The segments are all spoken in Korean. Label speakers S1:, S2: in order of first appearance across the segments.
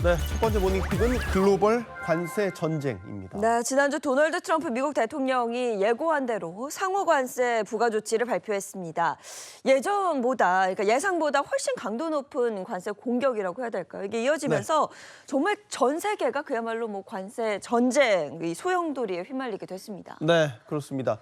S1: 네, 첫 번째 모닝픽은 글로벌 관세 전쟁입니다.
S2: 네, 지난주 도널드 트럼프 미국 대통령이 예고한 대로 상호 관세 부과 조치를 발표했습니다. 예전보다, 그러니까 예상보다 훨씬 강도 높은 관세 공격이라고 해야 될까요? 이게 이어지면서 정말 전 세계가 그야말로 뭐 관세 전쟁, 이 소용돌이에 휘말리게 됐습니다.
S1: 네, 그렇습니다.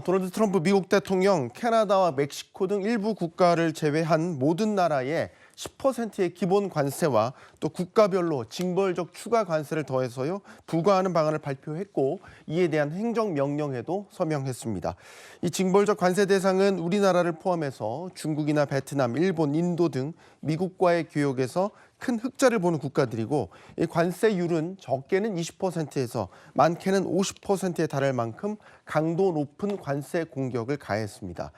S1: 도널드 트럼프 미국 대통령 캐나다와 멕시코 등 일부 국가를 제외한 모든 나라에 10%의 기본 관세와 또 국가별로 징벌적 추가 관세를 더해서요 부과하는 방안을 발표했고 이에 대한 행정명령에도 서명했습니다. 이 징벌적 관세 대상은 우리나라를 포함해서 중국이나 베트남, 일본, 인도 등 미국과의 교역에서 큰 흑자를 보는 국가들이고 이 관세율은 적게는 20%에서 많게는 50%에 달할 만큼 강도 높은 관세 공격을 가했습니다.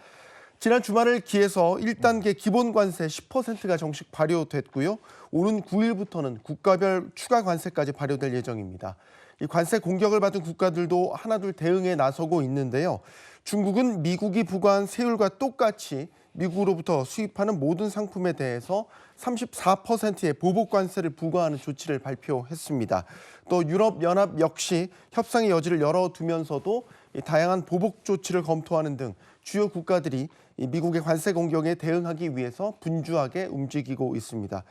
S1: 지난 주말을 기해서 1단계 기본 관세 10%가 정식 발효됐고요. 오는 9일부터는 국가별 추가 관세까지 발효될 예정입니다. 이 관세 공격을 받은 국가들도 하나둘 대응에 나서고 있는데요. 중국은 미국이 부과한 세율과 똑같이 미국으로부터 수입하는 모든 상품에 대해서 34%의 보복 관세를 부과하는 조치를 발표했습니다. 또 유럽연합 역시 협상의 여지를 열어두면서도 다양한 보복 조치를 검토하는 등 주요 국가들이 미국의 관세 공격에 대응하기 위해서 분주하게 움직이고 있습니다.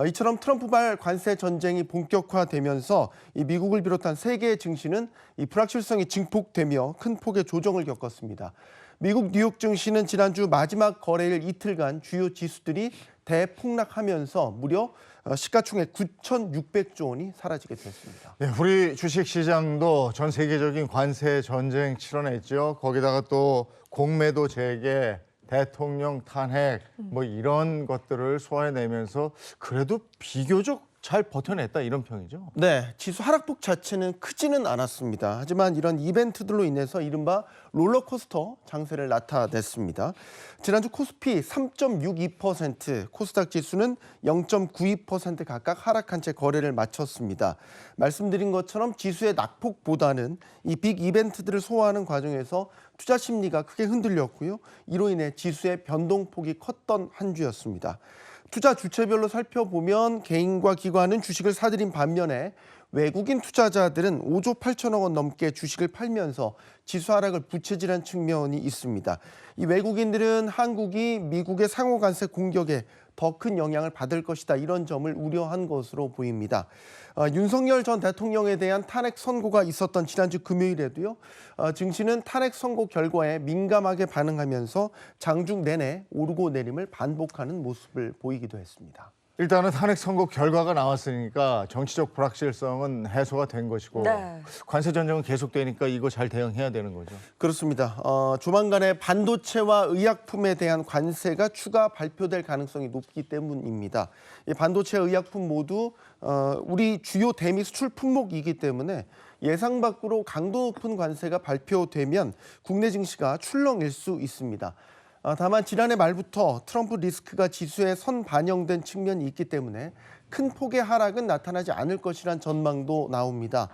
S1: 이처럼 트럼프발 관세 전쟁이 본격화되면서 미국을 비롯한 세계의 증시는 불확실성이 증폭되며 큰 폭의 조정을 겪었습니다. 미국 뉴욕 증시는 지난주 마지막 거래일 이틀간 주요 지수들이 대폭락하면서 무려 시가총액 9,600조 원이 사라지게 됐습니다.
S3: 네, 우리 주식시장도 전 세계적인 관세 전쟁 치러냈죠. 거기다가 또 공매도 재개, 대통령 탄핵 뭐 이런 것들을 소화해내면서 그래도 비교적 잘 버텨냈다 이런 평이죠.
S1: 네, 지수 하락폭 자체는 크지는 않았습니다. 하지만 이런 이벤트들로 인해서 이른바 롤러코스터 장세를 나타냈습니다. 지난주 코스피 3.62%, 코스닥 지수는 0.92% 각각 하락한 채 거래를 마쳤습니다. 말씀드린 것처럼 지수의 낙폭보다는 이 빅 이벤트들을 소화하는 과정에서 투자 심리가 크게 흔들렸고요. 이로 인해 지수의 변동폭이 컸던 한 주였습니다. 투자 주체별로 살펴보면 개인과 기관은 주식을 사들인 반면에 외국인 투자자들은 5조 8천억 원 넘게 주식을 팔면서 지수 하락을 부채질한 측면이 있습니다. 이 외국인들은 한국이 미국의 상호 관세 공격에 더 큰 영향을 받을 것이다 이런 점을 우려한 것으로 보입니다. 윤석열 전 대통령에 대한 탄핵 선고가 있었던 지난주 금요일에도요. 증시는 탄핵 선고 결과에 민감하게 반응하면서 장중 내내 오르고 내림을 반복하는 모습을 보이기도 했습니다.
S3: 일단은 탄핵 선고 결과가 나왔으니까 정치적 불확실성은 해소가 된 것이고
S2: 네.
S3: 관세 전쟁은 계속되니까 이거 잘 대응해야 되는 거죠.
S1: 그렇습니다. 조만간에 반도체와 의약품에 대한 관세가 추가 발표될 가능성이 높기 때문입니다. 이 반도체와 의약품 모두 우리 주요 대미 수출 품목이기 때문에 예상 밖으로 강도 높은 관세가 발표되면 국내 증시가 출렁일 수 있습니다. 다만 지난해 말부터 트럼프 리스크가 지수에 선반영된 측면이 있기 때문에 큰 폭의 하락은 나타나지 않을 것이란 전망도 나옵니다.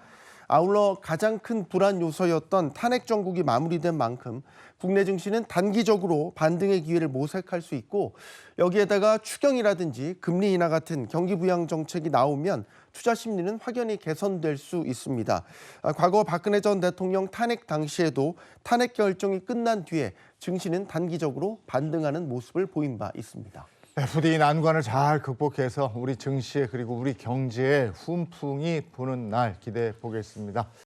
S1: 아울러 가장 큰 불안 요소였던 탄핵 정국이 마무리된 만큼 국내 증시는 단기적으로 반등의 기회를 모색할 수 있고 여기에다가 추경이라든지 금리 인하 같은 경기 부양 정책이 나오면 투자 심리는 확연히 개선될 수 있습니다. 과거 박근혜 전 대통령 탄핵 당시에도 탄핵 결정이 끝난 뒤에 증시는 단기적으로 반등하는 모습을 보인 바 있습니다.
S3: 부디 난관을 잘 극복해서 우리 증시에 그리고 우리 경제에 훈풍이 부는 날 기대해 보겠습니다.